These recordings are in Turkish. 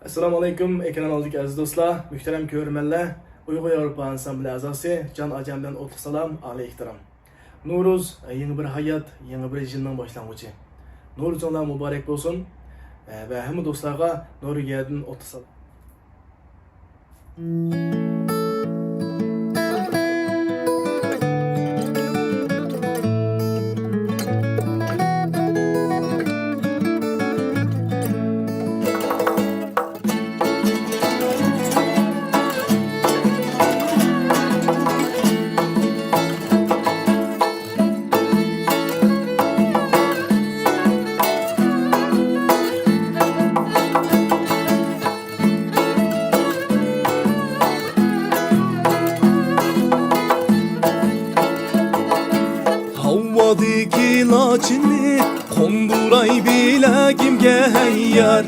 Assalomu alaykum ekran oldiki aziz do'stlar, muhtaram ko'rmanlar. Uyg'ur Yevropa ansambli a'zosi Can Ajamdan o'tli salom, a'li ehtirom. Nuruz yangi bir hayot, yangi bir jinning boshlang'ichi. Nuruzinglar muborak bo'lsin va hamma do'stlarga Nuriyadan o'tli salom. Havvadaki laçını konduray bilagimge heyyar.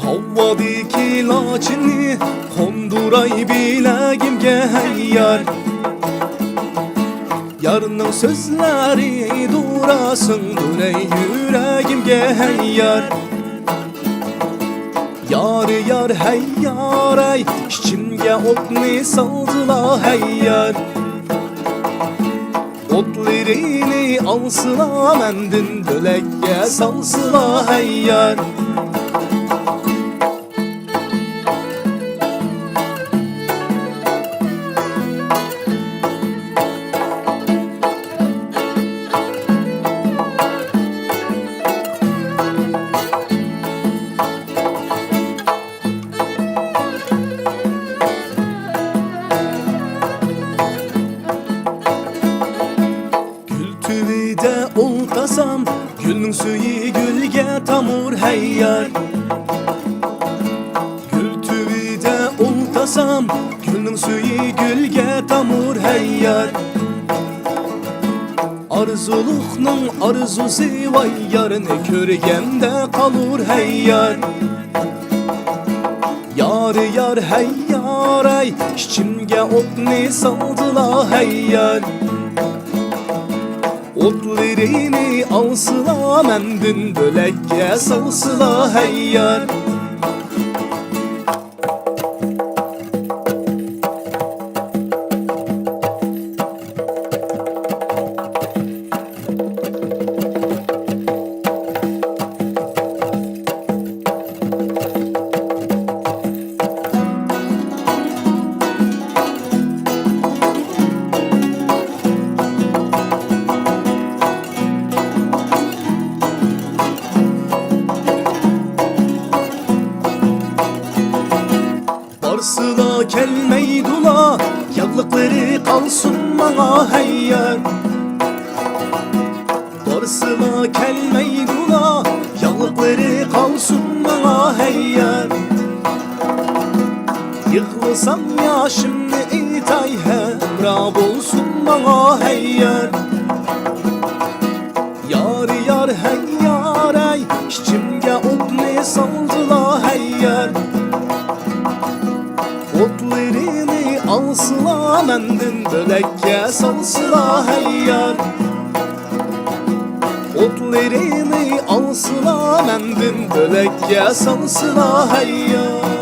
Havvadaki laçını konduray bilagimge heyyar. Yarının sözleri durasın döney yüreğimge heyyar. Yar yar heyyar ay, içimge otni saldıla heyyar. Otlerini alsıla mendin dölekge salsıla heyyar. Tüvide oltasam gülün suyu gülge tamur heyyar. Gül tüvide oltasam gülün suyu gülge tamur heyyar. Arzuluqның arzusu vay yar, ne körgende kalur heyyar. Yar yar heyyar ay, içimge otni saldıla heyyar. Otlerini alsıla mendin dölekge salsıla heyyar. Varsıla kelmeydula, yallıkları kalsın bana heyyar. Varsıla kelmeydula, yallıkları kalsın bana heyyar. Yıkılsam yaşımı itay hemrab olsun bana heyyar. Yar yar heyyar ay, içimge otni saldıla heyyar. Otlerini alsıla mendin dölekge salsıla heyyar. Otlerini alsıla mendin dölekge salsıla heyyar.